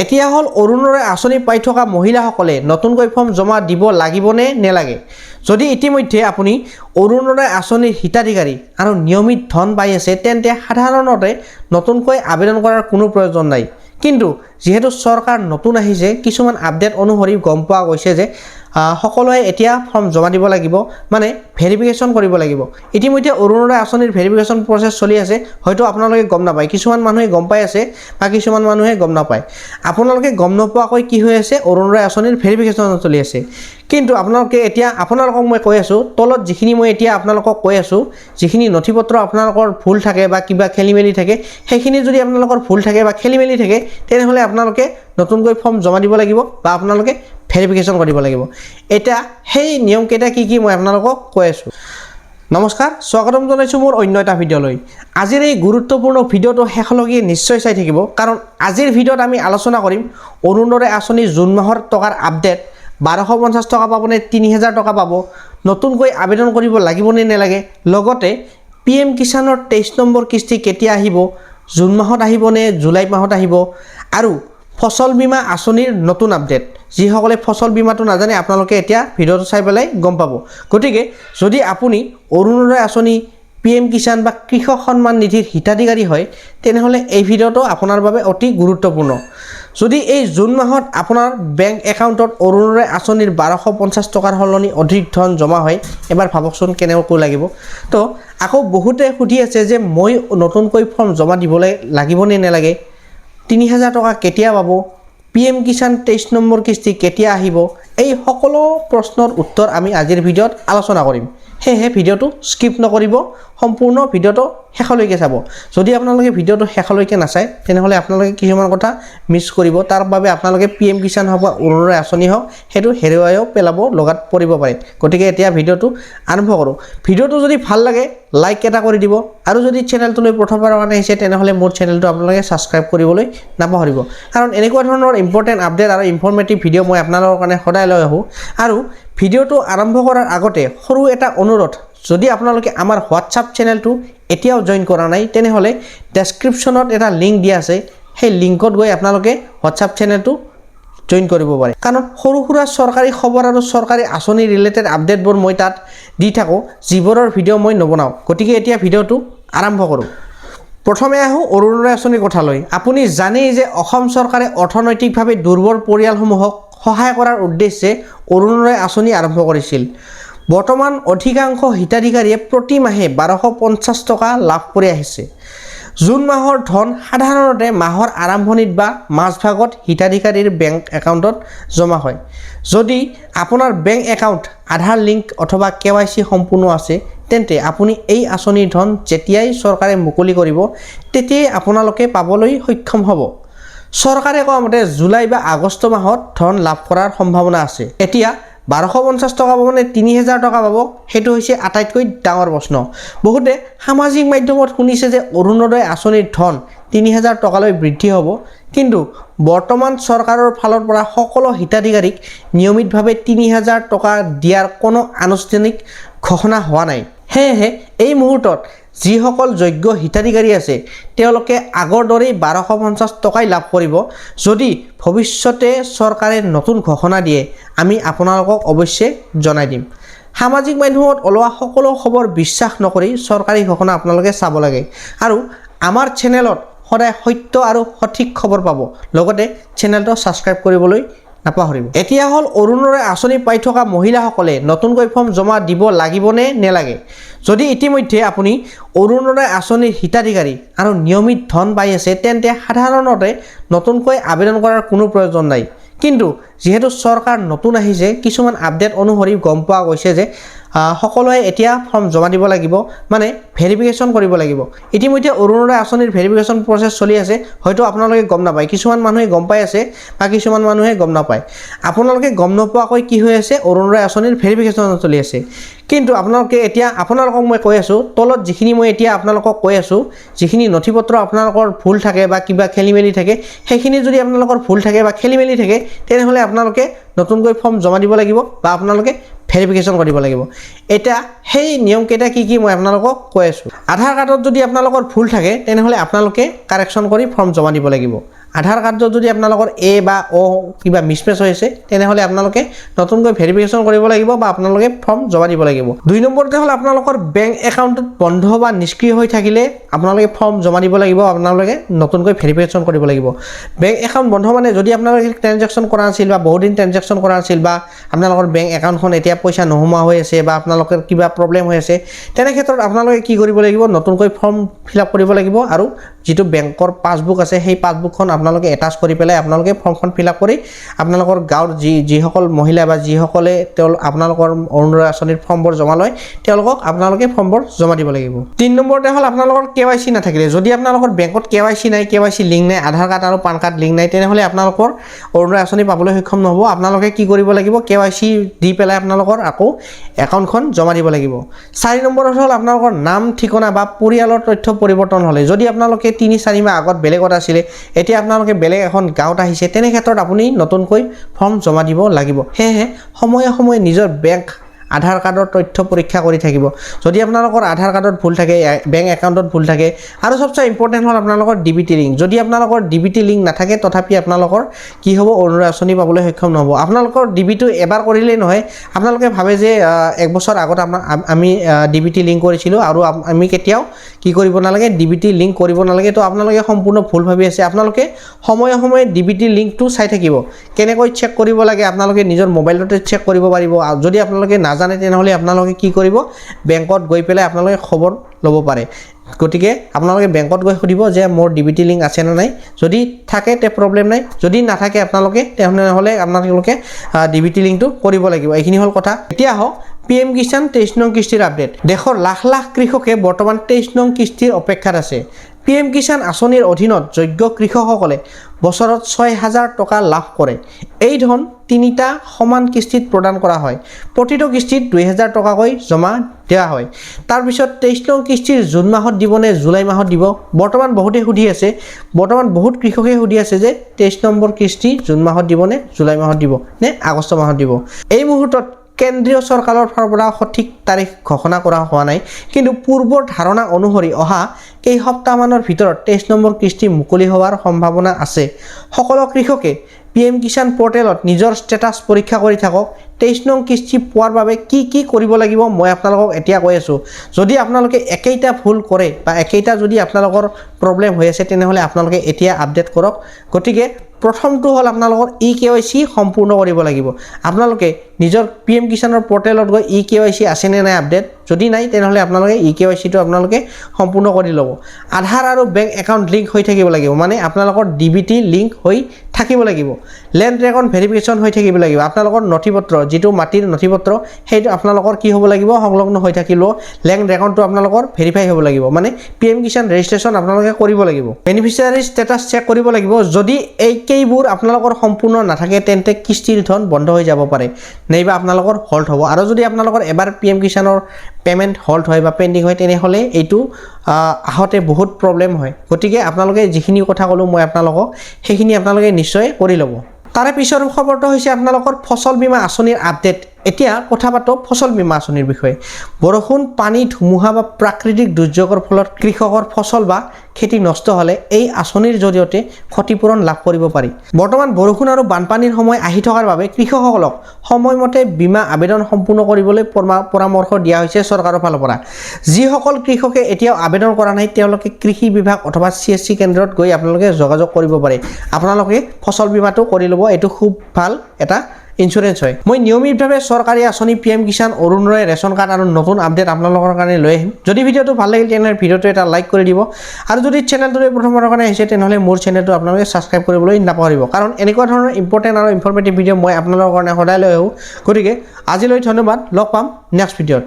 এতিয়া হল অৰুণোদয় আঁচনি পাই থকা মহিলাসকলে নতুনকৈ ফৰ্ম জমা দিব লাগিবনে নেলাগে। যদি ইতিমধ্যে আপুনি অৰুণোদয় আঁচনিৰ হিতাধিকাৰী আৰু নিয়মিত ধন পাই আছে তেন্তে সাধাৰণতে নতুনকৈ আবেদন কৰাৰ কোনো প্ৰয়োজন নাই। কিন্তু যেহেতু চৰকাৰ নতুন আহিছে কিছুমান আপডেট অনুসৰি গম পোৱা গৈছে যে সকলোৱে এতিয়া ফৰ্ম জমা দিব লাগিব, মানে ভেৰিফিকেশ্যন কৰিব লাগিব। ইতিমধ্যে অৰুণোদয় আঁচনিৰ ভেৰিফিকেশ্যন প্ৰচেছ চলি আছে, হয়তো আপোনালোকে গম নাপায়, কিছুমান মানুহে গম পাই আছে বা কিছুমান মানুহে গম নাপায়। আপোনালোকে গম নোপোৱাকৈ কি হৈ আছে, অৰুণোদয় আঁচনিৰ ভেৰিফিকেশ্যন চলি আছে। কিন্তু আপোনালোকে এতিয়া আপোনালোকক মই কৈ আছোঁ, তলত যিখিনি মই এতিয়া আপোনালোকক কৈ আছোঁ, যিখিনি নথিপত্ৰ আপোনালোকৰ ভুল থাকে বা কিবা খেলি মেলি থাকে, সেইখিনি যদি আপোনালোকৰ ভুল থাকে বা খেলি মেলি থাকে তেনেহ'লে আপোনালোকে নতুনকৈ ফৰ্ম জমা দিব লাগিব বা আপোনালোকে ভেৰিফিকেশ্যন কৰিব লাগিব। এতিয়া সেই নিয়মকেইটা কি মই আপোনালোকক কৈ আছোঁ। নমস্কাৰ, স্বাগতম জনাইছোঁ মোৰ অন্য এটা ভিডিঅ'লৈ। আজিৰ এই গুৰুত্বপূৰ্ণ ভিডিঅ'টো শেষলৈকে নিশ্চয় চাই থাকিব, কাৰণ আজিৰ ভিডিঅ'ত আমি আলোচনা কৰিম অৰুণোদয় আঁচনিৰ জুন মাহৰ টকাৰ আপডেট। 1250 টকা পাবনে 3000 টকা পাব, নতুনকৈ আবেদন কৰিব লাগিবনে নেলাগে, লগতে PM কিষাণৰ 23 নম্বৰ কিস্তি কেতিয়া আহিব, জুন মাহত আহিবনে জুলাই মাহত আহিব, আৰু ফচল বীমা আঁচনিৰ নতুন আপডেট। যিসকলে ফচল বীমাটো নাজানে আপোনালোকে এতিয়া ভিডিঅ'টো চাই পেলাই গম পাব। গতিকে যদি আপুনি অৰুণোদয় আঁচনি, PM কিষাণ বা কৃষক সন্মান নিধিৰ হিতাধিকাৰী হয় তেনেহ'লে এই ভিডিঅ'টো আপোনাৰ বাবে অতি গুৰুত্বপূৰ্ণ। যদি এই জুন মাহত আপোনাৰ বেংক একাউণ্টত অৰুণোদয় আঁচনিৰ 1250 টকাৰ সলনি অধিক ধন জমা হয়, এবাৰ ভাবকচোন কেনেকৈ লাগিব। তো আকৌ বহুতে সুধি আছে যে মই নতুনকৈ ফৰ্ম জমা দিবলৈ লাগিবনে নেলাগে, 3000 টকা কেতিয়া পাব, PM কিষাণ 23 নম্বৰ কিস্তি কেতিয়া আহিব, এই সকলো প্ৰশ্নৰ উত্তৰ আমি আজিৰ ভিডিঅ'ত আলোচনা কৰিম। সেয়েহে ভিডিঅ'টো স্কিপ নকৰিব, সম্পূৰ্ণ ভিডিঅ'টো শেষলৈকে চাব। যদি আপোনালোকে ভিডিঅ'টো শেষলৈকে নাচায় তেনেহ'লে আপোনালোকে কিছুমান কথা মিছ কৰিব, তাৰ বাবে আপোনালোকে PM কিষাণ হওক বা অৰুণোদয় আঁচনি হওক সেইটো হেৰুৱাইও পেলাব লগাত পৰিব পাৰে। গতিকে এতিয়া ভিডিঅ'টো আৰম্ভ কৰোঁ। ভিডিঅ'টো যদি ভাল লাগে লাইক এটা কৰি দিব, আৰু যদি চেনেলটোলৈ প্ৰথমবাৰৰ কাৰণে আহিছে তেনেহ'লে মোৰ চেনেলটো আপোনালোকে ছাবস্ক্ৰাইব কৰিবলৈ নাপাহৰিব, কাৰণ এনেকুৱা ধৰণৰ ইম্পৰ্টেণ্ট আপডেট আৰু ইনফৰ্মেটিভ ভিডিঅ' মই আপোনালোকৰ কাৰণে সদায় লৈ আহোঁ। আৰু ভিডিঅ'টো আৰম্ভ কৰাৰ আগতে সৰু এটা অনুৰোধ, যদি আপোনালোকে আমাৰ হোৱাটছআপ চেনেলটো এতিয়াও জইন কৰা নাই তেনেহ'লে ডেছক্ৰিপশ্যনত এটা লিংক দিয়া আছে, সেই লিংকত গৈ আপোনালোকে হোৱাটছআপ চেনেলটো জইন কৰিব পাৰে, কাৰণ সৰু সুৰা চৰকাৰী খবৰ আৰু চৰকাৰী আঁচনি ৰিলেটেড আপডেটবোৰ মই তাত দি থাকোঁ, যিবোৰৰ ভিডিঅ' মই নবনাওঁ। গতিকে এতিয়া ভিডিঅ'টো আৰম্ভ কৰোঁ। প্ৰথমে আহোঁ অৰুণোদয় আঁচনিৰ কথালৈ। আপুনি জানেই যে অসম চৰকাৰে অৰ্থনৈতিকভাৱে দুৰ্বল পৰিয়ালসমূহক সহায় কৰাৰ উদ্দেশ্যে অৰুণোদয় আঁচনি আৰম্ভ কৰিছিল। বৰ্তমান অধিকাংশ হিতাধিকাৰীয়ে প্ৰতি মাহে 1250 টকা লাভ কৰি আহিছে। জুন মাহৰ ধন সাধাৰণতে মাহৰ আৰম্ভণিত বা মাজভাগত হিতাধিকাৰীৰ বেংক একাউণ্টত জমা হয়। যদি আপোনাৰ বেংক একাউণ্ট আধাৰ লিংক অথবা KYC সম্পূৰ্ণ আছে তেন্তে আপুনি এই আঁচনিৰ ধন যেতিয়াই চৰকাৰে মুকলি কৰিব তেতিয়াই আপোনালোকে পাবলৈ সক্ষম হ'ব। চৰকাৰে কোৱা মতে জুলাই বা আগষ্ট মাহত ধন লাভ কৰাৰ সম্ভাৱনা আছে। এতিয়া 1250 টকা পাব নে 3000 টকা পাব, সেইটো হৈছে আটাইতকৈ ডাঙৰ প্ৰশ্ন। বহুতে সামাজিক মাধ্যমত শুনিছে যে অৰুণোদয় আঁচনিৰ ধন 3000 টকালৈ বৃদ্ধি হ'ব, কিন্তু বৰ্তমান চৰকাৰৰ ফালৰ পৰা সকলো হিতাধিকাৰীক নিয়মিতভাৱে 3000 টকা দিয়াৰ কোনো আনুষ্ঠানিক ঘোষণা হোৱা নাই। সেয়েহে এই মুহূৰ্তত যিসকল যোগ্য হিতাধিকাৰী আছে তেওঁলোকে আগৰ দৰেই 1250 টকাই লাভ কৰিব। যদি ভৱিষ্যতে চৰকাৰে নতুন ঘোষণা দিয়ে আমি আপোনালোকক অৱশ্যে জনাই দিম। সামাজিক মাধ্যমত ওলোৱা সকলো খবৰ বিশ্বাস নকৰি চৰকাৰী ঘোষণা আপোনালোকে চাব লাগে, আৰু আমাৰ চেনেলত সদায় সত্য আৰু সঠিক খবৰ পাব। লগতে চেনেলটো ছাবস্ক্ৰাইব কৰিবলৈ নাপাহৰিব। এতিয়া হ'ল অৰুণোদয় আঁচনি পাই থকা মহিলাসকলে নতুনকৈ ফৰ্ম জমা দিব লাগিবনে নেলাগে। যদি ইতিমধ্যে আপুনি অৰুণোদয় আঁচনিৰ হিতাধিকাৰী আৰু নিয়মিত ধন পাই আছে তেন্তে সাধাৰণতে নতুনকৈ আবেদন কৰাৰ কোনো প্ৰয়োজন নাই। কিন্তু যেহেতু চৰকাৰ নতুন আহিছে কিছুমান আপডেট অনুসৰি গম পোৱা গৈছে যে সকলোৱে এতিয়া ফৰ্ম জমা দিব লাগিব, মানে ভেৰিফিকেশ্যন কৰিব লাগিব। ইতিমধ্যে অৰুণোদয় আঁচনিৰ ভেৰিফিকেশ্যন প্ৰচেছ চলি আছে, হয়তো আপোনালোকে গম নাপায়, কিছুমান মানুহে গম পাই আছে বা কিছুমান মানুহে গম নাপায়। আপোনালোকে গম নোপোৱাকৈ কি হৈ আছে, অৰুণোদয় আঁচনিৰ ভেৰিফিকেশ্যন চলি আছে। কিন্তু আপোনালোকে এতিয়া আপোনালোকক মই কৈ আছোঁ, তলত যিখিনি মই এতিয়া আপোনালোকক কৈ আছোঁ, যিখিনি নথিপত্ৰ আপোনালোকৰ ভুল থাকে বা কিবা খেলি মেলি থাকে, সেইখিনি যদি আপোনালোকৰ ভুল থাকে বা খেলি মেলি থাকে তেনেহ'লে আপোনালোকে নতুনকৈ ফৰ্ম জমা দিব লাগিব বা আপোনালোকে ভেৰিফিকেশ্যন কৰিব লাগিব। এতিয়া সেই নিয়মকেইটা কি মই আপোনালোকক কৈ আছোঁ। আধাৰ কাৰ্ডত যদি আপোনালোকৰ ভুল থাকে তেনেহ'লে আপোনালোকে কাৰেকশ্যন কৰি ফৰ্ম জমা দিব লাগিব। আধাৰ কাৰ্ডত যদি আপোনালোকৰ এ বা অ কিবা মিছমেচ হৈ আছে তেনেহ'লে আপোনালোকে নতুনকৈ ভেৰিফিকেশ্যন কৰিব লাগিব বা আপোনালোকে ফৰ্ম জমা দিব লাগিব 2 নম্বৰতে হ'ল আপোনালোকৰ বেংক একাউণ্টত বন্ধ বা নিষ্ক্ৰিয় হৈ থাকিলে আপোনালোকে ফৰ্ম জমা দিব লাগিব আপোনালোকে নতুনকৈ ভেৰিফিকেশ্যন কৰিব লাগিব বেংক একাউণ্ট বন্ধ মানে যদি আপোনালোকে ট্ৰেনজেকশ্যন কৰা আছিল বা বহুত দিন ট্ৰেনজেকশ্যন কৰা আছিল বা আপোনালোকৰ বেংক একাউণ্টখন এতিয়া পইচা নোহোমা হৈ আছে বা আপোনালোকৰ কিবা প্ৰব্লেম হৈ আছে তেনে ক্ষেত্ৰত আপোনালোকে কি কৰিব লাগিব নতুনকৈ ফৰ্ম ফিল আপ কৰিব লাগিব আৰু যিটো বেংকৰ পাছবুক আছে সেই পাছবুকখন আপোনালোকে এটাচ কৰি পেলাই আপোনালোকে ফৰ্মখন ফিল আপ কৰি আপোনালোকৰ গাঁৱৰ যিসকল মহিলা বা যিসকলে আপোনালোকৰ অৰুণোদয় আঁচনিৰ ফৰ্মবোৰ জমা লয় তেওঁলোকক আপোনালোকে ফৰ্মবোৰ জমা দিব লাগিব 3 নম্বৰতে হ'ল আপোনালোকৰ KYC নাথাকিলে যদি আপোনালোকৰ বেংকত KYC নাই KYC লিংক নাই আধাৰ কাৰ্ড আৰু পান কাৰ্ড লিংক নাই তেনেহ'লে আপোনালোকৰ অৰুণোদয় আঁচনি পাবলৈ সক্ষম নহ'ব আপোনালোকে কি কৰিব লাগিব KYC দি পেলাই আপোনালোকৰ আকৌ একাউণ্টখন জমা দিব লাগিব 4 নম্বৰত হ'ল আপোনালোকৰ নাম ঠিকনা বা পৰিয়ালৰ তথ্য পৰিৱৰ্তন হ'লে যদি আপোনালোকে 3-4 মাহ আগত বেলেগত আছিলে এতিয়া আপোনালোকে বেলেগ এখন গাঁৱত আহিছে তেনে ক্ষেত্ৰত আপুনি নতুনকৈ ফৰ্ম জমা দিব লাগিব সেয়েহে সময়ে সময়ে নিজৰ বেংক আধাৰ কাৰ্ডৰ তথ্য পৰীক্ষা কৰি থাকিব যদি আপোনালোকৰ আধাৰ কাৰ্ডত ভুল থাকে বেংক একাউণ্টত ভুল থাকে আৰু সবচে ইম্পৰ্টেণ্ট হ'ল আপোনালোকৰ DBT লিংক যদি আপোনালোকৰ DBT লিংক নাথাকে তথাপি আপোনালোকৰ কি হ'ব অৰুণোদয় আঁচনি পাবলৈ সক্ষম নহ'ব আপোনালোকৰ DBটো এবাৰ কৰিলেই নহয় আপোনালোকে ভাবে যে 1 বছৰ আগত আমি DBT লিংক কৰিছিলোঁ আৰু আমি কেতিয়াও কি কৰিব নালাগে DBT লিংক কৰিব নালাগে তো আপোনালোকে সম্পূৰ্ণ ভুল ভাবি আছে আপোনালোকে সময়ে সময়ে DBT লিংকটো চাই থাকিব কেনেকৈ চেক কৰিব লাগে আপোনালোকে নিজৰ মোবাইলতে চেক কৰিব পাৰিব যদি আপোনালোকে নাজানে তেনেহ'লে আপোনালোকে কি কৰিব বেংকত গৈ পেলাই আপোনালোকে খবৰ ল'ব পাৰে গতিকে আপোনালোকে বেংকত গৈ সুধিব যে মোৰ DBT লিংক আছে নে নাই যদি থাকে তে প্ৰব্লেম নাই যদি নাথাকে আপোনালোকে তেনেহ'লে আপোনালোকে DBT লিংকটো কৰিব লাগিব এইখিনি হ'ল কথা এতিয়া হওক PM কিষাণ 23 নং কিস্তিৰ আপডেট দেশৰ লাখ লাখ কৃষকে বৰ্তমান 23 নং কিস্তিৰ অপেক্ষাত আছে PM কিষাণ আঁচনিৰ অধীনত যোগ্য কৃষকসকলে বছৰত 6,000 টকা লাভ কৰে এই ধন 3টা সমান কিস্তিত প্ৰদান কৰা হয় প্ৰতিটো কিস্তিত 2,000 টকাকৈ জমা দেওয়া হয় তাৰ পিছত 23 নং কিস্তিৰ জুন মাহত দিব নে জুলাই মাহত দিব বৰ্তমান বহুতে সুধি আছে বৰ্তমান বহুত কৃষকে সুধি আছে যে 23 নম্বৰ কিস্তি জুন মাহত দিব নে জুলাই মাহত দিব নে আগষ্ট মাহত দিব এই মুহূৰ্তত কেন্দ্ৰীয় চৰকাৰৰ ফালৰ পৰা সঠিক তাৰিখ ঘোষণা কৰা হোৱা নাই কিন্তু পূৰ্বৰ ধাৰণা অনুসৰি অহা কেই সপ্তাহমানৰ ভিতৰত 23 নম্বৰ কিস্তি মুকলি হোৱাৰ সম্ভাৱনা আছে সকলো কৃষকে PM কিষাণ পৰ্টেলত নিজৰ ষ্টেটাছ পৰীক্ষা কৰি থাকক 23 নং কিস্তি পোৱাৰ বাবে কি কৰিব লাগিব মই আপোনালোকক এতিয়া কৈ আছো যদি আপোনালোকে একেইটা ভুল কৰে বা একেইটা যদি আপোনালোকৰ প্ৰব্লেম হৈ আছে তেনেহ'লে আপোনালোকে এতিয়া আপডেট কৰক গতিকে প্ৰথমটো হ'ল আপোনালোকৰ EKYC সম্পূৰ্ণ কৰিব লাগিব আপোনালোকে নিজৰ PM কিষাণৰ পৰ্টেলত গৈ EKYC আছে নে নাই আপডেট যদি নাই তেনেহ'লে আপোনালোকে EKYC টো আপোনালোকে সম্পূৰ্ণ কৰি ল'ব আধাৰ আৰু বেংক একাউণ্ট লিংক হৈ থাকিব লাগিব মানে আপোনালোকৰ DBT লিংক হৈ থাকিব লাগিব লেণ্ড ৰেকৰ্ড ভেৰিফিকেশ্যন হৈ থাকিব লাগিব আপোনালোকৰ নথিপত্ৰ যেটো মাটিৰ নথিপত্ৰ সেইটো আপোনালোকৰ কি হ'ব লাগিব সংলগ্ন হৈ থাকিব লেণ্ড ৰেকৰ্ডটো আপোনালোকৰ ভেৰিফাই হ'ব লাগিব মানে PM কিষাণ ৰেজিষ্ট্ৰেচন আপোনালোকে কৰিব লাগিব বেনিফিচিয়াৰী ষ্টেটাছ চেক কৰিব লাগিব যদি এইকেইবোৰ আপোনালোকৰ সম্পূৰ্ণ নাথাকে তেন্তে কিস্তিৰ ধন বন্ধ হৈ যাব পাৰে নাইবা আপোনালোকৰ হল্ড হ'ব আৰু যদি আপোনালোকৰ এবাৰ PM কিষাণৰ পেমেন্ট হল্ড হয় বা পেন্ডিং হয় তেনেহ'লে এইটো আহতে বহুত প্ৰব্লেম হয় গতিকে আপোনালোকে যিখিনি কথা ক'লো মই আপোনালোকক সেইখিনি আপোনালোকে নিশ্চয় কৰি ল'ব তাৰে পিছৰ খবৰটো হৈছে আপোনালোকৰ ফসল বীমা আঁচনিৰ আপডেট এতিয়া কথা পাতো ফসল বীমা আঁচনিৰ বিষয়ে বৰষুণ পানী ধুমুহা বা প্ৰাকৃতিক দুৰ্যোগৰ ফলত কৃষকৰ ফসল বা খেতি নষ্ট হ'লে এই আঁচনিৰ জৰিয়তে ক্ষতিপূৰণ লাভ কৰিব পাৰি বৰ্তমান বৰষুণ আৰু বানপানীৰ সময় আহি থকাৰ বাবে কৃষকসকলক সময়মতে বীমা আবেদন সম্পূৰ্ণ কৰিবলৈ পৰামৰ্শ দিয়া হৈছে চৰকাৰৰ ফালৰ পৰা যিসকল কৃষকে এতিয়াও আবেদন কৰা নাই তেওঁলোকে কৃষি বিভাগ অথবা CSC কেন্দ্ৰত গৈ আপোনালোকে যোগাযোগ কৰিব পাৰে আপোনালোকে ফসল বীমাটো কৰি ল'ব এটো খুব ভাল এটা ইন্স্যুৰেন্স হয় মই নিয়মিতভাৱে চৰকাৰী আঁচনি PM Kisan Arunodoi ration card আৰু নতুন আপডেট আপোনালোকৰ কাৰণে লৈ আহিম যদি ভিডিঅ'টো ভাল লাগিল তেনেহ'লে ভিডিঅ'টো এটা লাইক কৰি দিব আৰু যদি চেনেলটোলৈ প্ৰথমবাৰৰ কাৰণে আহিছে তেনেহ'লে মোৰ চেনেলটো আপোনালোকে সাবস্ক্ৰাইব কৰিবলৈ নাপাহৰিব কাৰণ এনেকুৱা ধৰণৰ ইম্পৰ্টেণ্ট আৰু ইনফৰমেটিভ ভিডিঅ' মই আপোনালোকৰ কাৰণে সদায় লৈ আহোঁ গতিকে আজিলৈ ধন্যবাদ লগ পাম নেক্সট ভিডিঅ'ত